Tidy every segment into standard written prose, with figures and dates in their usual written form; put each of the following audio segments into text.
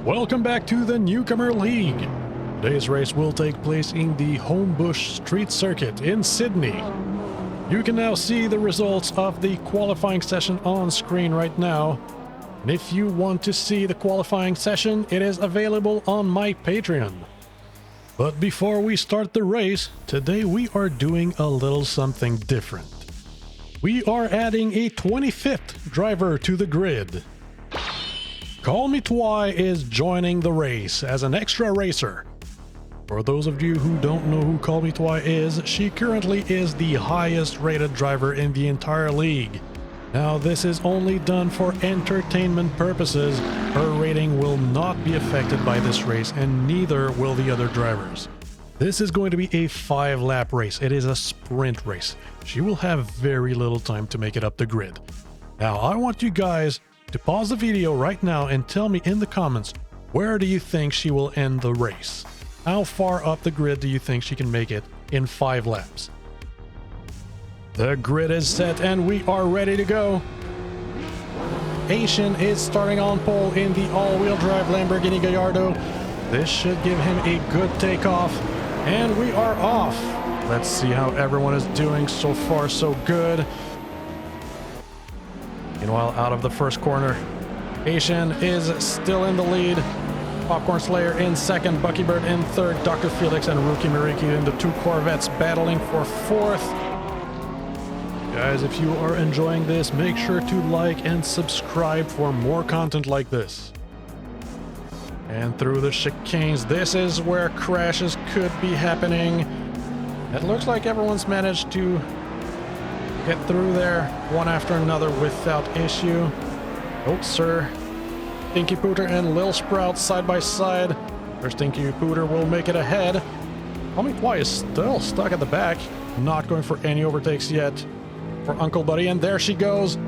Welcome back to the Newcomer League. Today's race will take place in the Homebush Street Circuit in Sydney. You can now see the results of the qualifying session on screen right now. And if you want to see the qualifying session, it is available on my Patreon. But before we start the race, today we are doing a little something different. We are adding a 25th driver to the grid. Call Me Twy is joining the race as an extra racer. For those of you who don't know who Call Me Twy is, she currently is the highest rated driver in the entire league. Now this is only done for entertainment purposes. Her rating will not be affected by this race, and neither will the other drivers. This is going to be a 5-lap race. It is a sprint race. She will have very little time to make it up the grid. Now I want you guys to pause the video right now and tell me in the comments, where do you think she will end the race? How far up the grid do you think she can make it in 5 laps? The grid is set and we are ready to go. Aston is starting on pole in the all-wheel drive Lamborghini Gallardo. This should give him a good takeoff. And we are off. Let's see how everyone is doing. So far, so good. Meanwhile, out of the first corner, Aston is still in the lead. Popcorn Slayer in second, Bucky Bird in third, Dr. Felix and Rookie Mariki in the 2 Corvettes battling for 4th. Guys, if you are enjoying this, make sure to like and subscribe for more content like this. And through the chicanes, this is where crashes could be happening. It looks like everyone's managed to get through there one after another without issue. Oh, sir. Stinky Pooter and Lil Sprout side by side. Their Stinky Pooter will make it ahead. Call Me Twy is still stuck at the back. Not going for any overtakes yet for Uncle Buddy. And there she goes.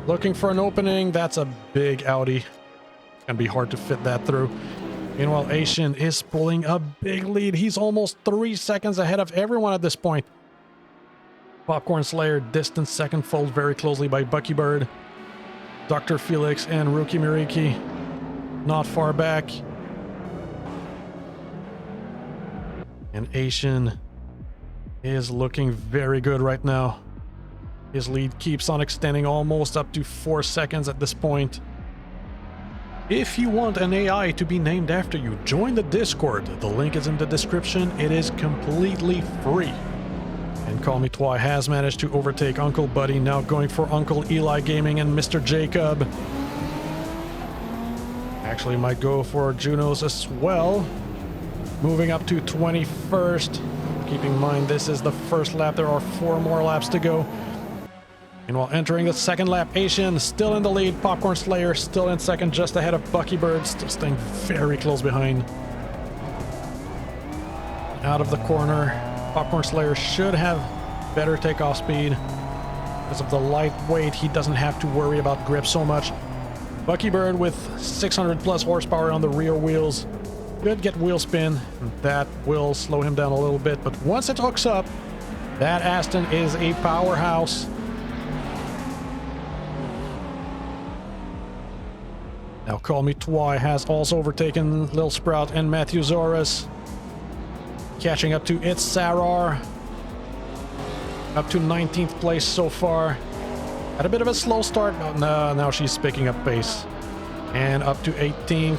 Looking for an opening. That's a big Audi. Gonna be hard to fit that through. Meanwhile, Aston is pulling a big lead. He's almost 3 seconds ahead of everyone at this point. Popcorn Slayer distant second, followed very closely by Bucky Bird. Dr. Felix and Rookie Mariki not far back. And Aston is looking very good right now. His lead keeps on extending almost up to 4 seconds at this point. If you want an AI to be named after you, join the Discord. The link is in the description. It is completely free. And Call Me Twy has managed to overtake Uncle Buddy, now going for Uncle Eli Gaming and Mr. Jacob. Actually might go for Junos as well. Moving up to 21st. Keeping in mind this is the first lap, there are 4 more laps to go. Meanwhile, entering the second lap, Aston still in the lead. Popcorn Slayer still in second, just ahead of Bucky Bird, still staying very close behind. Out of the corner. Popcorn Slayer should have better takeoff speed. Because of the lightweight, he doesn't have to worry about grip so much. Bucky Bird with 600 plus horsepower on the rear wheels. Could get wheel spin. That will slow him down a little bit. But once it hooks up, that Aston is a powerhouse. Now Call Me Twy has also overtaken Lil Sprout and Matthew Zoris. Catching up to It's Sarar. Up to 19th place so far. Had a bit of a slow start, but now she's picking up pace. And up to 18th.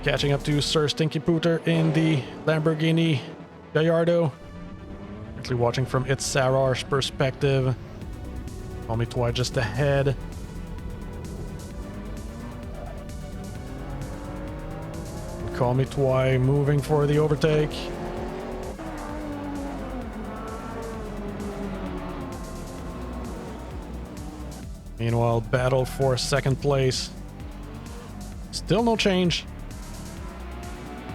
Catching up to Sir Stinky Pooter in the Lamborghini Gallardo. Actually watching from It's Sarar's perspective. Call Me Twy just ahead. Call Me Twy moving for the overtake. Meanwhile, battle for second place. Still no change.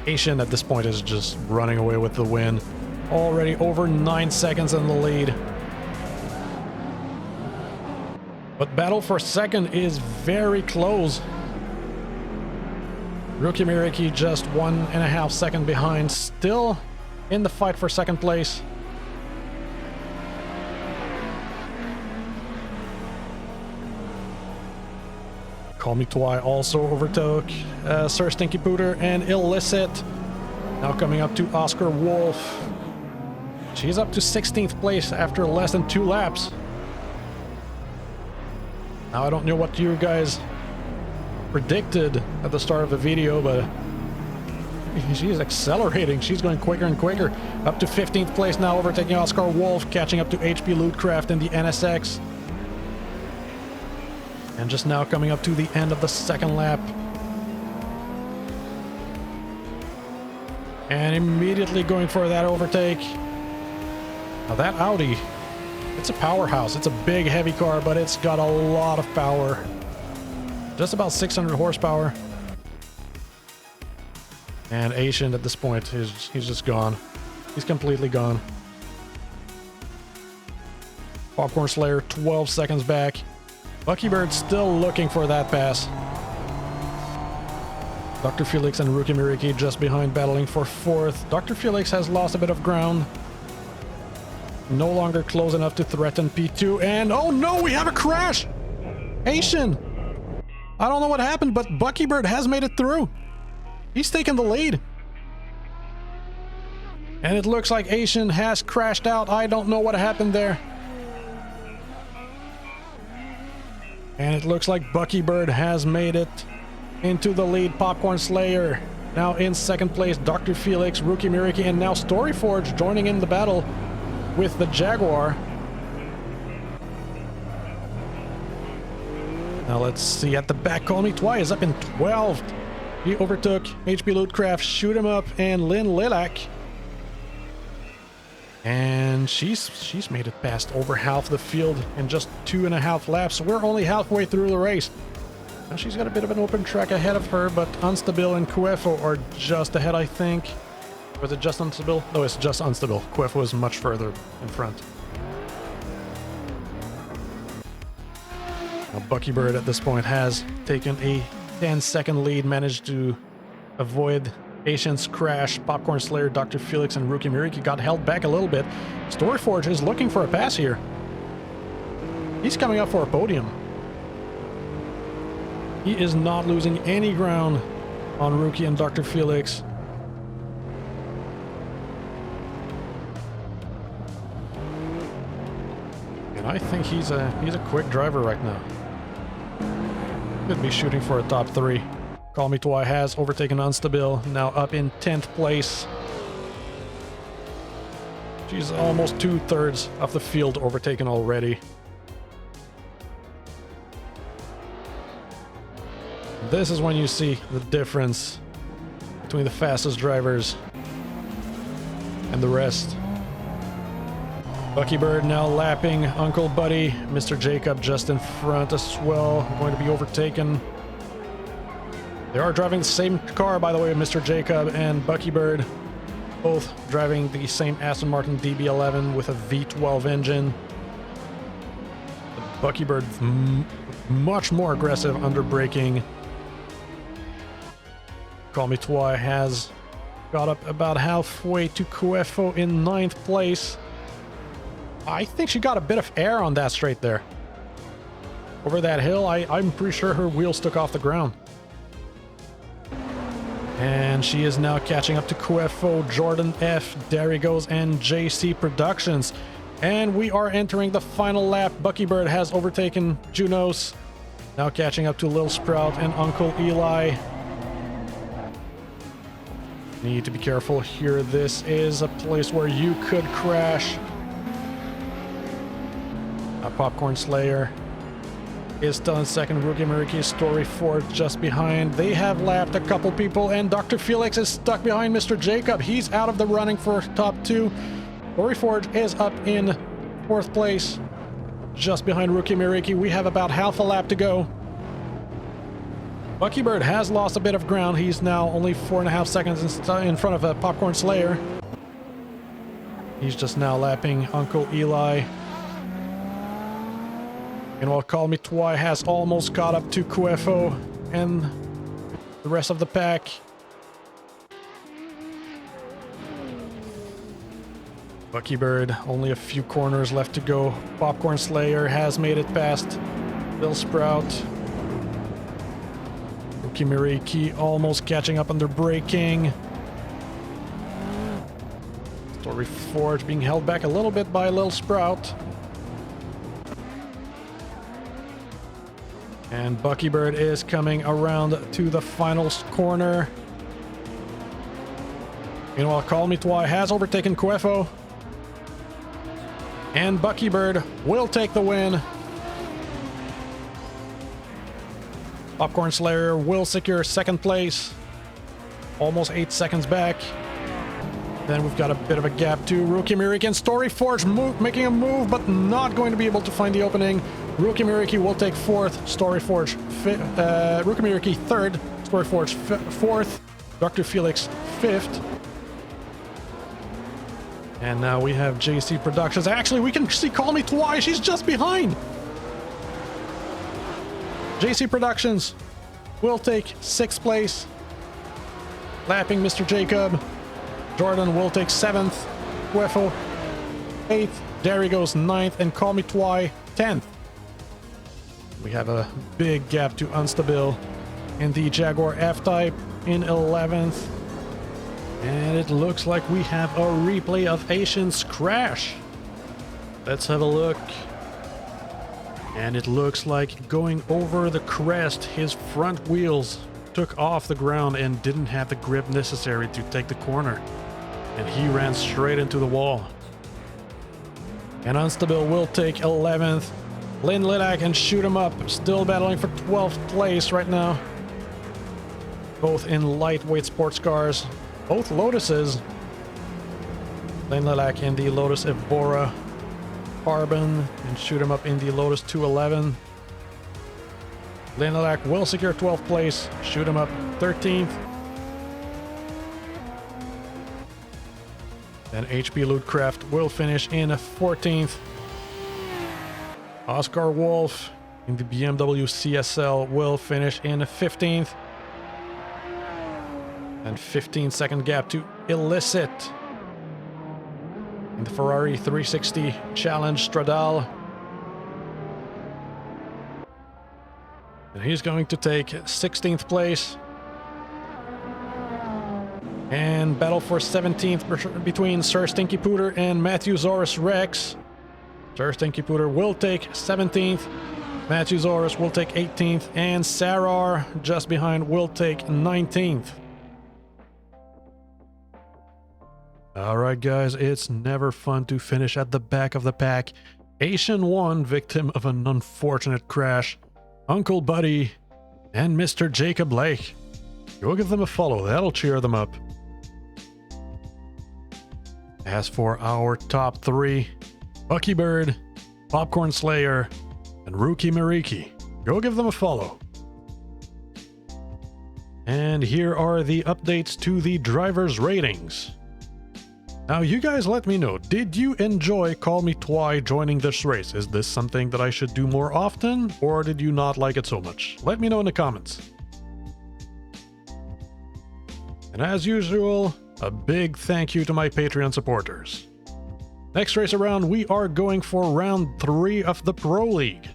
Aston at this point is just running away with the win. Already over 9 seconds in the lead. But battle for second is very close. Rookie Mariki just 1.5 seconds behind, still in the fight for second place. Call Me Twi also overtook Sir Stinky Pooter and Illicit. Now coming up to Oscar Wolf. She's up to 16th place after less than 2 laps. Now I don't know what you guys predicted at the start of the video, but she's accelerating. She's going quicker and quicker. Up to 15th place now, overtaking Oscar Wolf, catching up to HP Lootcraft in the NSX. And just now coming up to the end of the second lap. And immediately going for that overtake. Now that Audi, it's a powerhouse. It's a big, heavy car, but it's got a lot of power. Just about 600 horsepower. And Asian at this point, he's just gone. He's completely gone. Popcorn Slayer 12 seconds back. Bucky Bird still looking for that pass. Dr. Felix and Rookie Miriki just behind, battling for 4th. Dr. Felix has lost a bit of ground. No longer close enough to threaten P2. And oh no, we have a crash! Asian! I don't know what happened, but Bucky Bird has made it through. He's taken the lead. And it looks like Asian has crashed out. I don't know what happened there. And it looks like Bucky Bird has made it into the lead. Popcorn Slayer now in 2nd place. Dr. Felix, Rookie Miriki, and now Storyforge joining in the battle with the Jaguar. Now let's see at the back. Call Me Twi is up in 12th. He overtook HP Lootcraft, Shoot 'Em Up, and Lynn Lilac. And she's made it past over half the field in just 2.5 laps. We're only halfway through the race. Now she's got a bit of an open track ahead of her, but Unstable and Cuefo are just ahead, I think. Was it just Unstable? No, it's just Unstable. Cuefo is much further in front. Now Bucky Bird at this point has taken a 10-second lead, managed to avoid Asian's crash. Popcorn Slayer, Dr. Felix, and Rookie Miriki got held back a little bit. Storyforge is looking for a pass here. He's coming up for a podium. He is not losing any ground on Rookie and Dr. Felix. And I think he's a quick driver right now. Could be shooting for a top 3. Call Me Twi has overtaken Unstable, now up in 10th place. She's almost 2/3 of the field overtaken already. This is when you see the difference between the fastest drivers and the rest. Bucky Bird now lapping Uncle Buddy. Mr. Jacob just in front as well, going to be overtaken. They are driving the same car, by the way, Mr. Jacob and Bucky Bird. Both driving the same Aston Martin DB11 with a V12 engine. But Bucky Bird much more aggressive under braking. Call Me Twi has got up about halfway to Cuefo in 9th place. I think she got a bit of air on that straight there. Over that hill, I'm pretty sure her wheels took off the ground. And she is now catching up to Cuefo, Jordan F, Darigos, and JC Productions. And we are entering the final lap. Bucky Bird has overtaken Junos. Now catching up to Lil Sprout and Uncle Eli. Need to be careful here. This is a place where you could crash. Popcorn Slayer is still in 2nd. Rookie Miriki, Storyforge just behind. They have lapped a couple people, and Dr. Felix is stuck behind Mr. Jacob. He's out of the running for top 2. Storyforge is up in 4th place, just behind Rookie Miriki. We have about half a lap to go. Bucky Bird has lost a bit of ground. He's now only 4.5 seconds in front of a Popcorn Slayer. He's just now lapping Uncle Eli. And while Call Me Twi has almost caught up to Cuefo and the rest of the pack. Bucky Bird, only a few corners left to go. Popcorn Slayer has made it past Bill Sprout. Rookie Miriki almost catching up under braking. Story Forge being held back a little bit by Lil Sprout. And Buckybird is coming around to the final corner. Meanwhile, Call Me Twi has overtaken Cuefo. And Buckybird will take the win. Popcorn Slayer will secure second place. Almost 8 seconds back. Then we've got a bit of a gap to Rookie Miriki and Story Forge making a move, but not going to be able to find the opening. Rookie Miriki will take fourth, Story Forge Rookie Miriki third, Story Forge fourth, Dr. Felix fifth. And now we have JC Productions. Actually, we can see Call Me Twi. She's just behind. JC Productions will take sixth place, lapping Mr. Jacob. Jordan will take 7th, Cuefo 8th, Derry goes 9th, and Call Me Twi 10th. We have a big gap to Unstable in the Jaguar F-Type in 11th. And it looks like we have a replay of Asian's crash. Let's have a look. And it looks like going over the crest, his front wheels took off the ground and didn't have the grip necessary to take the corner. And he ran straight into the wall. And Unstable will take 11th. Lynn Lidak and Shoot 'em Up still battling for 12th place right now. Both in lightweight sports cars. Both Lotuses. Lynn Lidak in the Lotus Evora Carbon and Shoot 'em Up in the Lotus 211. Lynn Lidak will secure 12th place. Shoot 'em Up 13th. Then HP Lootcraft will finish in 14th. Oscar Wolf in the BMW CSL will finish in 15th. And 15-second gap to Illicit in the Ferrari 360 Challenge Stradale. And he's going to take 16th place. And battle for 17th between Sir Stinky Pooter and Matthew Zorus Rex. Sir Stinky Pooter will take 17th. Matthew Zorus will take 18th. And Sarar, just behind, will take 19th. Alright guys, it's never fun to finish at the back of the pack. Asian 1, victim of an unfortunate crash. Uncle Buddy and Mr. Jacob Lake. Go give them a follow, that'll cheer them up. As for our top 3, Buckybird, Popcorn Slayer, and Rookie Miriki. Go give them a follow. And here are the updates to the drivers' ratings. Now you guys let me know, did you enjoy Call Me Twi joining this race? Is this something that I should do more often, or did you not like it so much? Let me know in the comments. And as usual, a big thank you to my Patreon supporters. Next race around, we are going for round 3 of the Pro League.